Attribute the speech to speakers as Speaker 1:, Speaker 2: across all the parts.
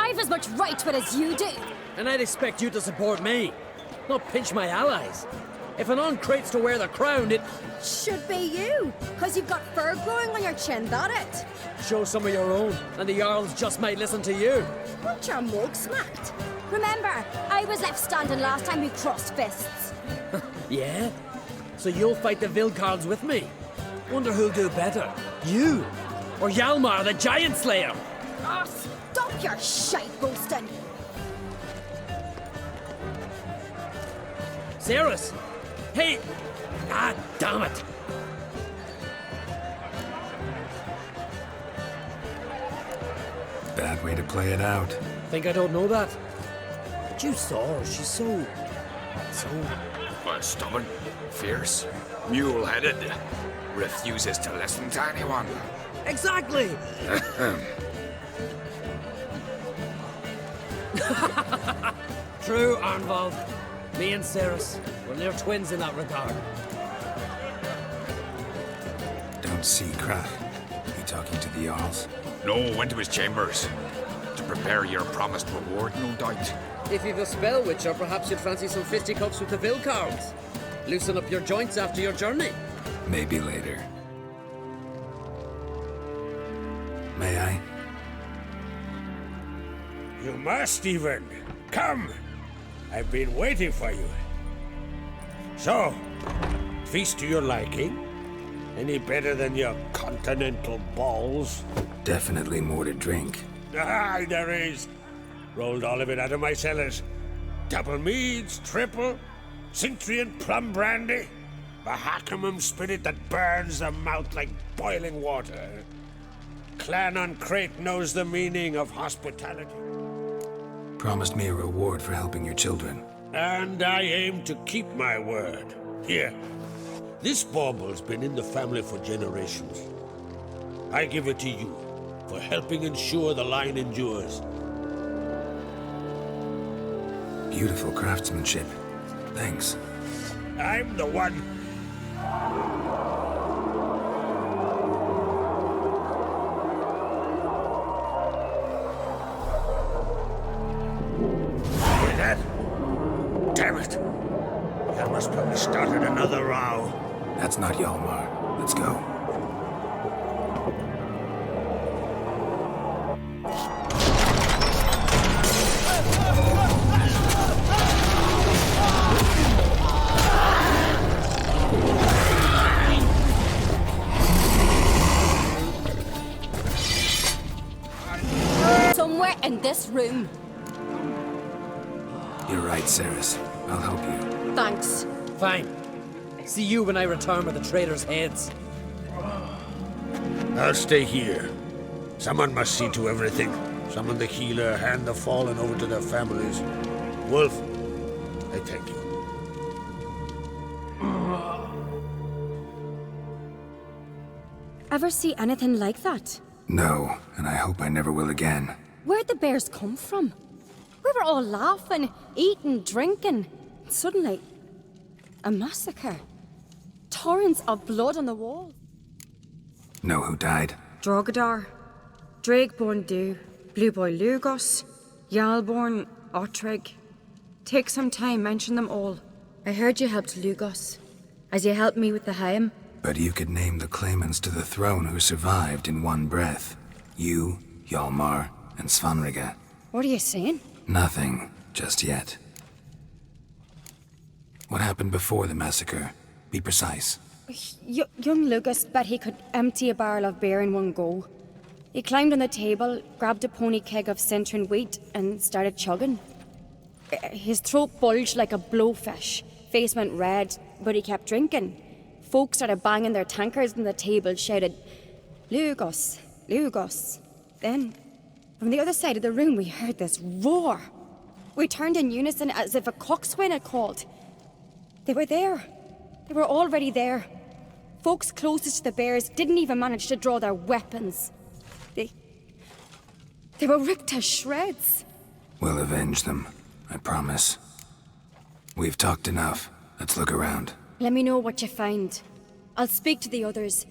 Speaker 1: I've as much right to it as you do.
Speaker 2: And I'd expect you to support me, not pinch my allies. If an on-crate's to wear the crown, it...
Speaker 1: Should be you, because you've got fur growing on your chin, that it?
Speaker 2: Show some of your own, and the Jarls just might listen to you.
Speaker 1: Want your mug smacked? Remember, I was left standing last time we crossed fists.
Speaker 2: Yeah? So you'll fight the Vilcards with me? Wonder who'll do better, you or Hjalmar the Giant Slayer?
Speaker 1: Oh, stop your shite boasting.
Speaker 2: Ceris! Hey! Ah, damn it!
Speaker 3: Bad way to play it out.
Speaker 2: Think I don't know that? But you saw her, she's so...
Speaker 4: Stubborn, fierce, mule-headed, refuses to listen to anyone.
Speaker 2: Exactly! True, Arnvald. Me and Ceris, we're near twins in that regard.
Speaker 3: Don't see Krach. You talking to the Jarls?
Speaker 4: No, went to his chambers. To prepare your promised reward, no doubt.
Speaker 2: If you've a spell witcher, perhaps you'd fancy some fisticuffs with the Vilcards. Loosen up your joints after your journey.
Speaker 3: Maybe later. May I?
Speaker 5: You must even. Come! I've been waiting for you. So, feast to your liking? Any better than your continental balls?
Speaker 3: Definitely more to drink.
Speaker 5: Aye, there is. Rolled all of it out of my cellars. Double meads, triple, Cintrian plum brandy, Mahakimum spirit that burns the mouth like boiling water. Clan on Crate knows the meaning of hospitality.
Speaker 3: Promised me a reward for helping your children.
Speaker 5: And I aim to keep my word. Here, this bauble's been in the family for generations. I give it to you for helping ensure the line endures.
Speaker 3: Beautiful craftsmanship. Thanks.
Speaker 5: I'm the one. Hear that? Damn it! I must probably started another row.
Speaker 3: That's not Hjalmar. Let's go.
Speaker 1: Somewhere in this room.
Speaker 3: You're right, Ceris. I'll help you.
Speaker 1: Thanks.
Speaker 2: Fine. See you when I return with the traitors' heads.
Speaker 5: I'll stay here. Someone must see to everything. Summon the healer, hand the fallen over to their families. Wolf, I thank you.
Speaker 1: Ever see anything like that?
Speaker 3: No, and I hope I never will again.
Speaker 1: Where'd the bears come from? We were all laughing, eating, drinking. Suddenly, a massacre. Torrents of blood on the wall.
Speaker 3: Know who died?
Speaker 6: Drogadar, Drakeborn Du, Blue Boy Lugos, Jarlborn, Ottrig. Take some time, mention them all. I heard you helped Lugos, as you helped me with the Haim.
Speaker 3: But you could name the claimants to the throne who survived in one breath. You, Hjalmar, and Svanrige.
Speaker 6: What are you saying?
Speaker 3: Nothing, just yet. What happened before the massacre? Be precise.
Speaker 6: Young Lucas bet he could empty a barrel of beer in one go. He climbed on the table, grabbed a pony keg of Centron wheat, and started chugging. His throat bulged like a blowfish, face went red, but he kept drinking. Folks started banging their tankards on the table, shouted, "Lugos, Lugos." Then, from the other side of the room, we heard this roar. We turned in unison as if a coxswain had called. They were there. They were already there. Folks closest to the bears didn't even manage to draw their weapons. They were ripped to shreds.
Speaker 3: We'll avenge them, I promise. We've talked enough. Let's look around.
Speaker 6: Let me know what you find. I'll speak to the others.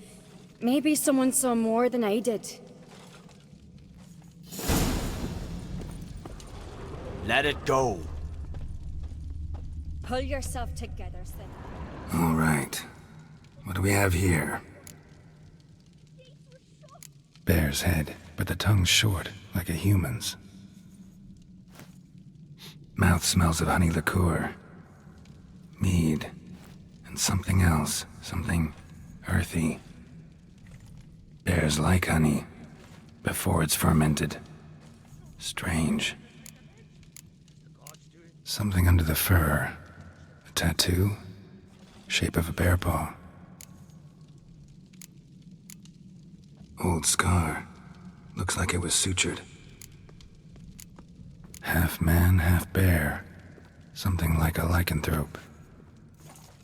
Speaker 6: Maybe someone saw more than I did.
Speaker 4: Let it go.
Speaker 6: Pull yourself together, Sin.
Speaker 3: All right. What do we have here? Bear's head, but the tongue's short, like a human's. Mouth smells of honey liqueur. Mead. And something else. Something earthy. Bears like honey. Before it's fermented. Strange. Something under the fur. A tattoo? Shape of a bear paw. Old scar. Looks like it was sutured. Half man, half bear. Something like a lycanthrope.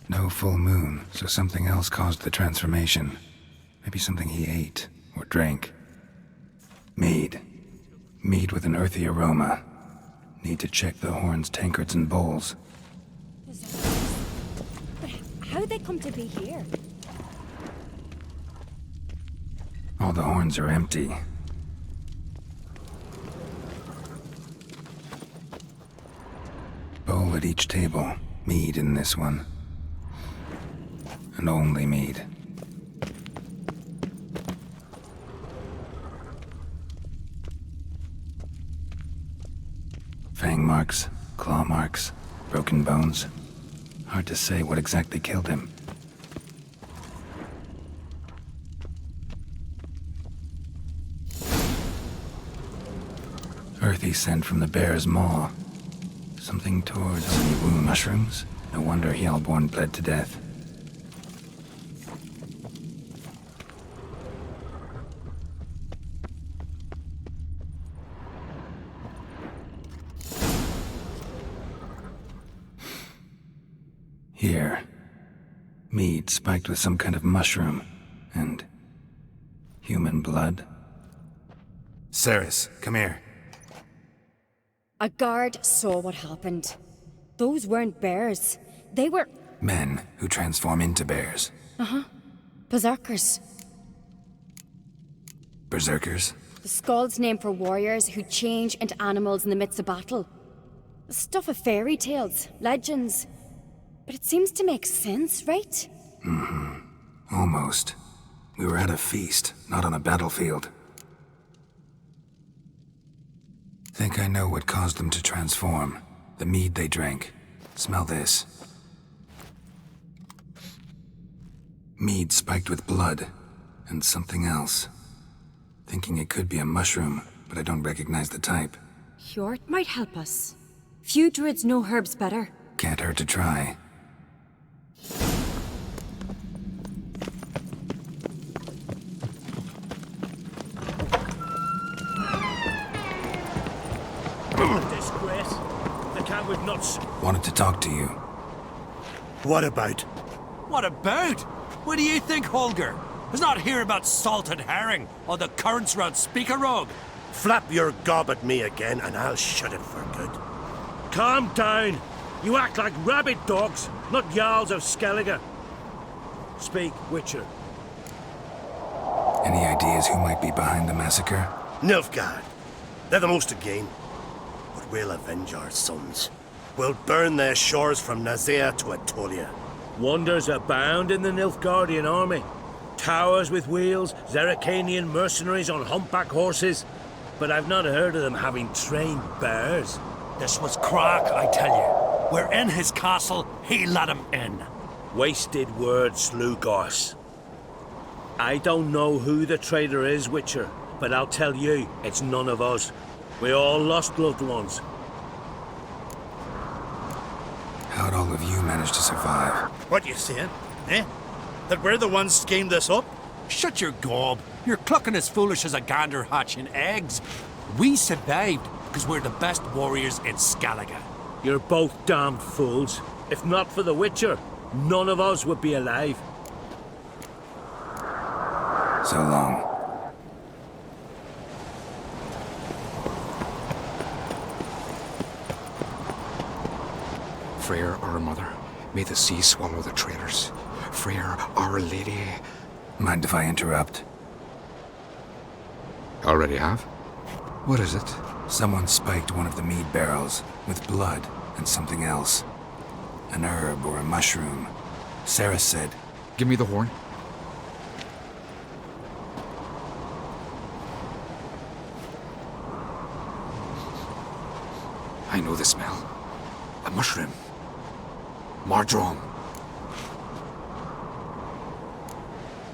Speaker 3: No full moon, so something else caused the transformation. Maybe something he ate or drank. Mead. Mead with an earthy aroma. Need to check the horns, tankards, and bowls.
Speaker 6: But how'd they come to be here?
Speaker 3: All the horns are empty. Bowl at each table. Mead in this one. And only mead. Fang marks, claw marks, broken bones. Hard to say what exactly killed him. Earthy scent from the bear's maw. Something towards honey wound mushrooms. No wonder Hellborn bled to death. Here. Mead spiked with some kind of mushroom. And human blood. Ceris, come here.
Speaker 6: A guard saw what happened. Those weren't bears. They were
Speaker 3: Men who transform into bears.
Speaker 6: berserkers.
Speaker 3: Berserkers?
Speaker 6: The Skald's name for warriors who change into animals in the midst of battle. The stuff of fairy tales, legends. But it seems to make sense, right?
Speaker 3: Almost. We were at a feast, not on a battlefield. Think I know what caused them to transform. The mead they drank. Smell this. Mead spiked with blood. And something else. Thinking it could be a mushroom, but I don't recognize the type.
Speaker 1: Hjort might help us. Few druids know herbs better.
Speaker 3: Can't hurt to try.
Speaker 5: Disgrace. The cat with nuts.
Speaker 3: Wanted to talk to you.
Speaker 5: What about?
Speaker 7: What about? What do you think, Holger? Is not here about salted herring or the currents round Speakerog.
Speaker 5: Flap your gob at me again and I'll shut it for good. Calm down. You act like rabid dogs, not Jarls of Skellige. Speak, Witcher.
Speaker 3: Any ideas who might be behind the massacre?
Speaker 8: Nilfgaard. They're the most again. But we'll avenge our sons. We'll burn their shores from Nazea to Atolia.
Speaker 5: Wonders abound in the Nilfgaardian army. Towers with wheels, Zerrikanian mercenaries on humpback horses. But I've not heard of them having trained bears.
Speaker 7: This was Crack, I tell you. We're in his castle, he let him in.
Speaker 5: Wasted words, Slugos. I don't know who the traitor is, Witcher, but I'll tell you, it's none of us. We all lost loved ones.
Speaker 3: How'd all of you manage to survive?
Speaker 8: What you saying? Eh? That we're the ones schemed this up?
Speaker 7: Shut your gob. You're clucking as foolish as a gander hatching eggs. We survived because we're the best warriors in Skellige.
Speaker 5: You're both damned fools. If not for the Witcher, none of us would be alive.
Speaker 3: So long.
Speaker 4: Freyr, our mother, may the sea swallow the traitors. Freyr, our lady.
Speaker 3: Mind if I interrupt?
Speaker 4: Already have? What is it?
Speaker 3: Someone spiked one of the mead barrels with blood and something else. An herb or a mushroom. Ceris said,
Speaker 4: Give me the horn. I know the smell. A mushroom. Marjoram.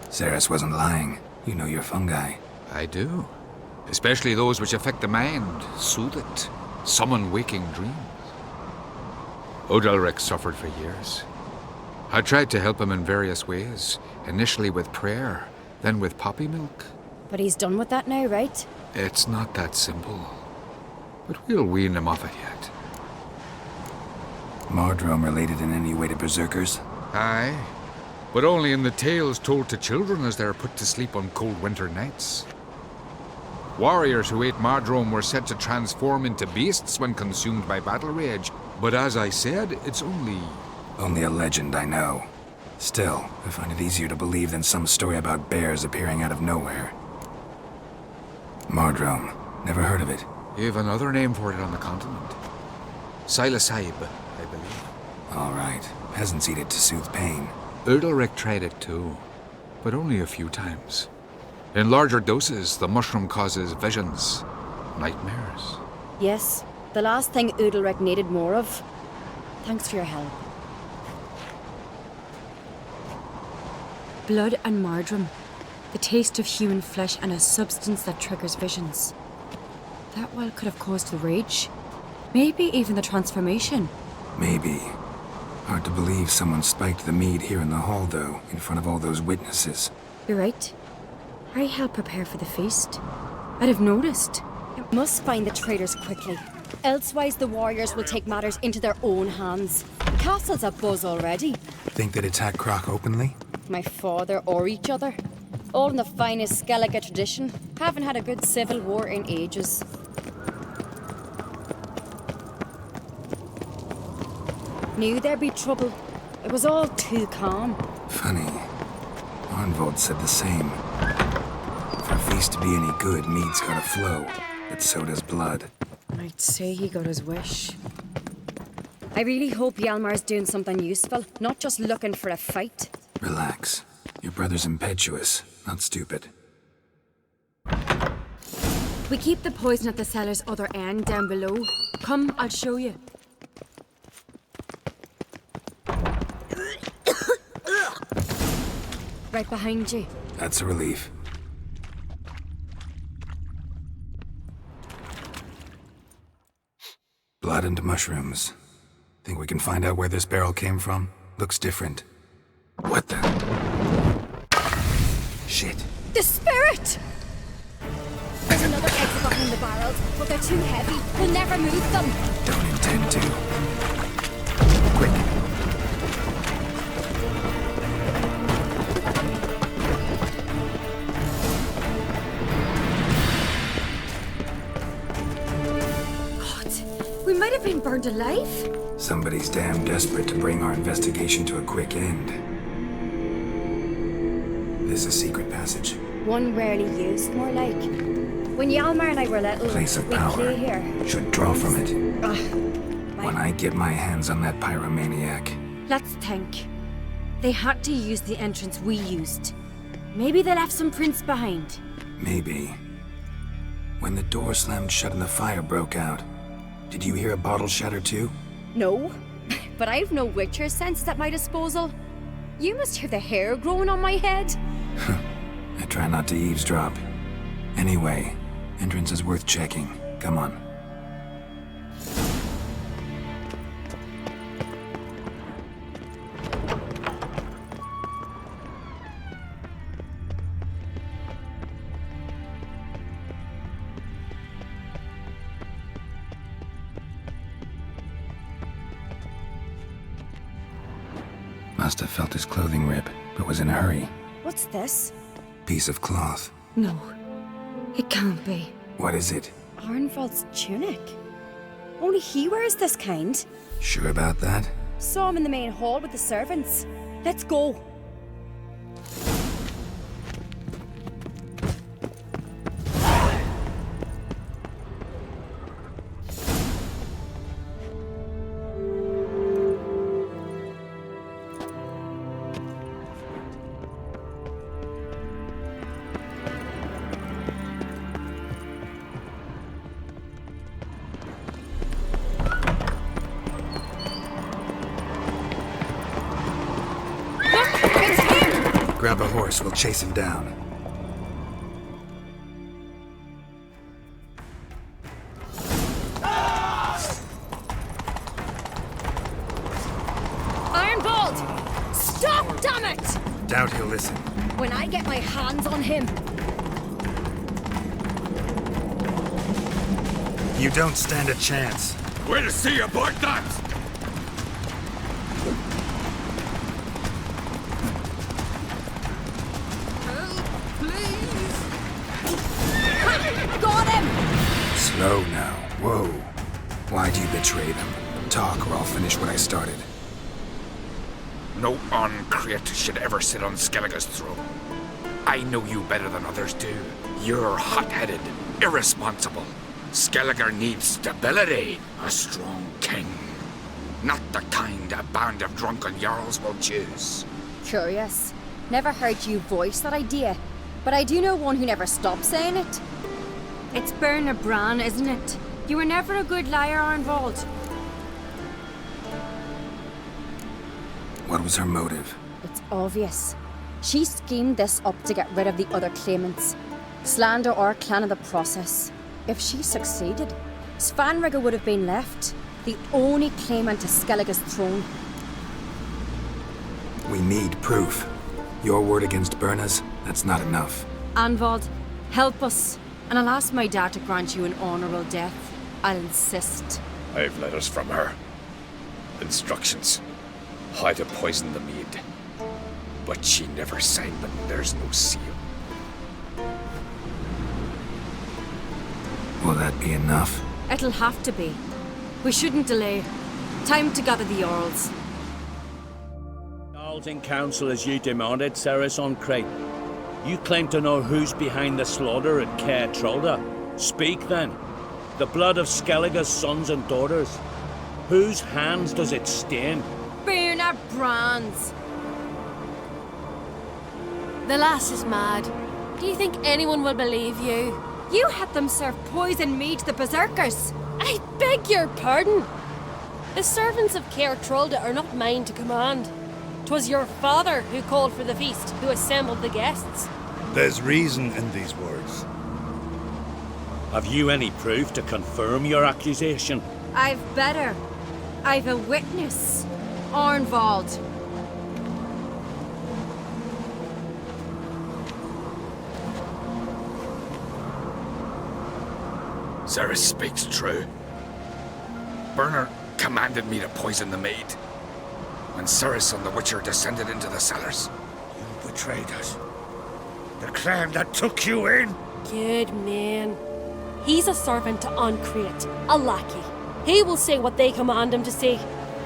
Speaker 3: Ceris wasn't lying. You know your fungi.
Speaker 4: I do. Especially those which affect the mind, soothe it, summon waking dreams. Odalric suffered for years. I tried to help him in various ways, initially with prayer, then with poppy milk.
Speaker 6: But he's done with that now, right?
Speaker 4: It's not that simple. But we'll wean him off it yet.
Speaker 3: Marjoram related in any way to berserkers?
Speaker 4: Aye, but only in the tales told to children as they're put to sleep on cold winter nights. Warriors who ate Marjoram were said to transform into beasts when consumed by battle rage, but as I said, it's only
Speaker 3: a legend, I know. Still, I find it easier to believe than some story about bears appearing out of nowhere. Marjoram. Never heard of it.
Speaker 4: You've another name for it on the continent. Silasaib, I believe.
Speaker 3: All right. Peasants eat it to soothe pain.
Speaker 4: Udalric tried it too, but only a few times. In larger doses, the mushroom causes visions, nightmares.
Speaker 6: Yes, the last thing Udalric needed more of. Thanks for your help.
Speaker 1: Blood and marjoram. The taste of human flesh and a substance that triggers visions. That well could have caused the rage. Maybe even the transformation.
Speaker 3: Maybe. Hard to believe someone spiked the mead here in the hall, though, in front of all those witnesses.
Speaker 1: You're right. I helped prepare for the feast. I'd have noticed.
Speaker 6: Must find the traitors quickly. Elsewise, the warriors will take matters into their own hands. The castle's abuzz already.
Speaker 3: Think they'd attack Croc openly?
Speaker 6: My father or each other. All in the finest Skellige tradition. Haven't had a good civil war in ages. Knew there'd be trouble. It was all too calm.
Speaker 3: Funny. Arnvold said the same. For a feast to be any good, mead's gotta flow. But so does blood.
Speaker 1: I'd say he got his wish.
Speaker 6: I really hope Hjalmar's doing something useful, not just looking for a fight.
Speaker 3: Relax. Your brother's impetuous, not stupid.
Speaker 1: We keep the poison at the cellar's other end, down below. Come, I'll show you.
Speaker 6: Right behind you.
Speaker 3: That's a relief. Blood and mushrooms. Think we can find out where this barrel came from? Looks different. What the? Shit.
Speaker 6: The spirit! There's another exit behind the barrels, but they're too heavy. We'll never move them.
Speaker 3: Don't intend to. Quick.
Speaker 1: We might have been burned alive.
Speaker 3: Somebody's damn desperate to bring our investigation to a quick end. This a secret passage?
Speaker 6: One rarely used, more like. When Hjalmar and I were little,
Speaker 3: Place of
Speaker 6: we'd
Speaker 3: power.
Speaker 6: play here.
Speaker 3: Should draw from it.
Speaker 6: My-
Speaker 3: When I get my hands on that pyromaniac.
Speaker 1: Let's think. They had to use the entrance we used. Maybe they left some prints behind.
Speaker 3: Maybe. When the door slammed shut and the fire broke out, did you hear a bottle shatter too?
Speaker 6: No, but I've no Witcher sense at my disposal. You must hear the hair growing on my head.
Speaker 3: I try not to eavesdrop. Anyway, entrance is worth checking. Come on. Must have felt his clothing rip, but was in a hurry.
Speaker 6: What's this?
Speaker 3: Piece of cloth.
Speaker 1: No, it can't be.
Speaker 3: What is it?
Speaker 6: Arnvald's tunic. Only he wears this kind.
Speaker 3: Sure about that?
Speaker 6: Saw him in the main hall with the servants. Let's go.
Speaker 3: Grab a horse, we'll chase him down.
Speaker 1: Ironbolt! Stop, damn it!
Speaker 3: Doubt he'll listen.
Speaker 1: When I get my hands on him,
Speaker 3: You don't stand a chance.
Speaker 4: We'll see about that!
Speaker 1: got him!
Speaker 3: Slow now. Whoa. Why do you betray them? Talk, or I'll finish what I started.
Speaker 4: No uncreate should ever sit on Skellige's throne. I know you better than others do. You're hot-headed, irresponsible. Skellige needs stability, a strong king. Not the kind a band of drunken jarls will choose.
Speaker 1: Curious. Never heard you voice that idea, but I do know one who never stops saying it. It's Berna Bran, isn't it? You were never a good liar, Arnvold.
Speaker 3: What was her motive?
Speaker 1: It's obvious. She schemed this up to get rid of the other claimants. Slander our clan in the process. If she succeeded, Svanrigger would have been left, the only claimant to Skellige's throne.
Speaker 3: We need proof. Your word against Berna's, that's not enough.
Speaker 1: Anvald, help us, and I'll ask my dad to grant you an honourable death. I'll insist.
Speaker 9: I've letters from her. Instructions. How to poison the mead. But she never signed them. There's no seal.
Speaker 3: Will that be enough?
Speaker 1: It'll have to be. We shouldn't delay. Time to gather the Jarls.
Speaker 2: Jarls in council as you demanded, Ceris on Crate. You claim to know who's behind the slaughter at Caer Trolda. Speak then. The blood of Skellige's sons and daughters. Whose hands does it stain?
Speaker 1: Berna Bran's.
Speaker 10: The lass is mad. Do you think anyone will believe you?
Speaker 1: You had them serve poison mead to the berserkers.
Speaker 10: I beg your pardon. The servants of Caer Trolda are not mine to command. 'Twas your father who called for the feast, who assembled the guests.
Speaker 5: There's reason in these words.
Speaker 2: Have you any proof to confirm your accusation?
Speaker 1: I've better. I've a witness. Arnvald.
Speaker 4: Ceris speaks true. Berner commanded me to poison the maid. When Ceris and the Witcher descended into the cellars.
Speaker 5: You betrayed us. The clan that took you in.
Speaker 10: Good man. He's a servant to Uncreate, a lackey. He will say what they command him to say.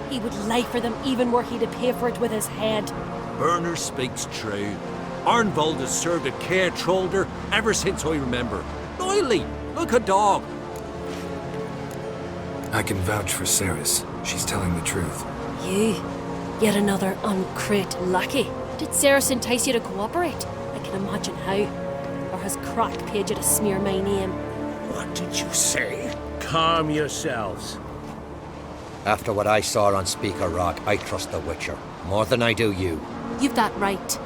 Speaker 10: He would lie for them even were he to pay for it with his head.
Speaker 7: Berner speaks true. Arnvold has served at Caer Trolder ever since I remember. Loyally, like a dog.
Speaker 3: I can vouch for Ceris. She's telling the truth.
Speaker 10: You, yet another Uncreate lackey. Did Ceris entice you to cooperate? I can imagine how. Or has Crack paid you to smear my name?
Speaker 5: What did you say?
Speaker 2: Calm yourselves.
Speaker 11: After what I saw on Speaker Rock, I trust the Witcher. More than I do you.
Speaker 10: You've that right.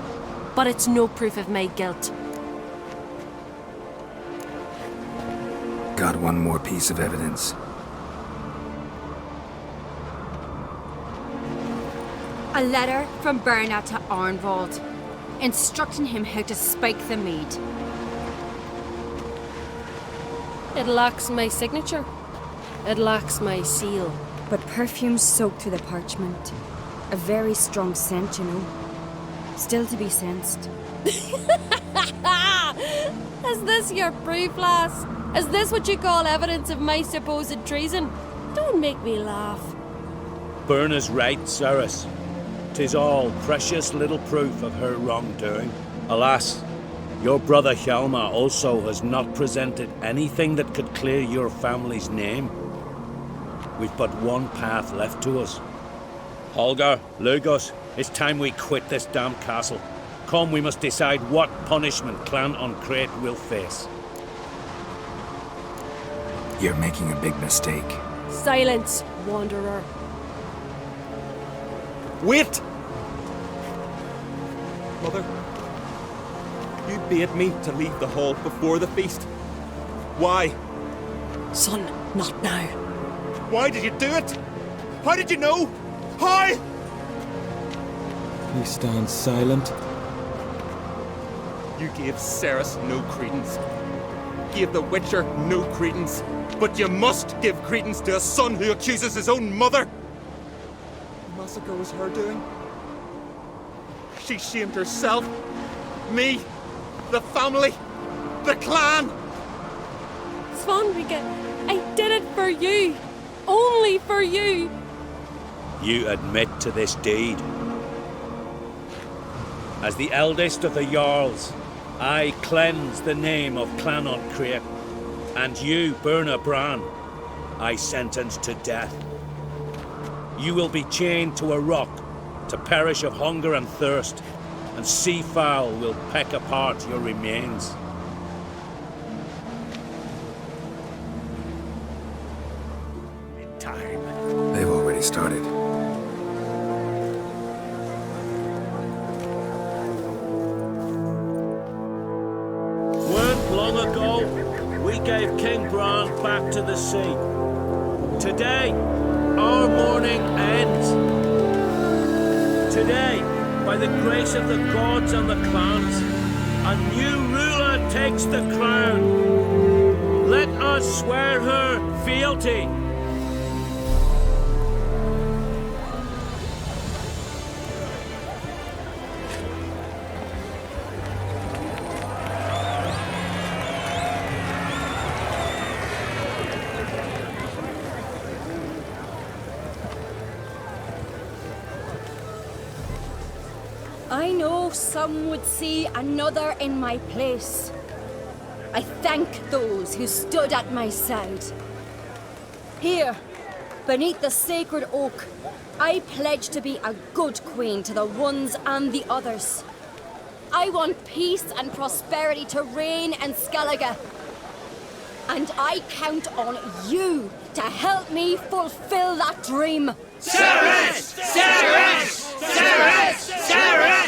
Speaker 10: But it's no proof of my guilt.
Speaker 3: Got one more piece of evidence.
Speaker 1: A letter from Berna to Arnvald, instructing him how to spike the mead.
Speaker 10: It lacks my signature. It lacks my seal.
Speaker 1: But perfume soaked through the parchment. A very strong scent, you know. Still to be sensed.
Speaker 10: Is this your proof, lass? Is this what you call evidence of my supposed treason? Don't make me laugh.
Speaker 2: Berna's right, Ceris. 'Tis all precious little proof of her wrongdoing. Alas, your brother Hjalmar also has not presented anything that could clear your family's name. We've but one path left to us. Holger, Lugos, it's time we quit this damn castle. Come, we must decide what punishment Clan Uncreate will face.
Speaker 3: You're making a big mistake.
Speaker 10: Silence, wanderer.
Speaker 7: Wait! Mother,
Speaker 12: You bade me to leave the hall before the feast. Why?
Speaker 10: Son, not now.
Speaker 12: Why did you do it? How did you know? How?
Speaker 13: He stands silent.
Speaker 12: You gave Ceris no credence. Gave the Witcher no credence. But you must give credence to a son who accuses his own mother. The massacre was her doing. She shamed herself, me, the family, the clan.
Speaker 10: Svanrige, I did it for you. Only for you.
Speaker 2: You admit to this deed. As the eldest of the Jarls, I cleanse the name of Clan Create, and you, Burna Bran, I sentence to death. You will be chained to a rock to perish of hunger and thirst, and seafowl will peck apart your remains.
Speaker 3: They've already started.
Speaker 2: Weren't long ago, we gave King Bran back to the sea. Today, our mourning ends. Today, by the grace of the gods and the clans, a new ruler takes the crown. Let us swear her fealty.
Speaker 1: I know some would see another in my place. I thank those who stood at my side. Here, beneath the sacred oak, I pledge to be a good queen to the ones and the others. I want peace and prosperity to reign in Skellige. And I count on you to help me fulfill that dream.
Speaker 5: Ceris! Ceris! Ceris! Ceris!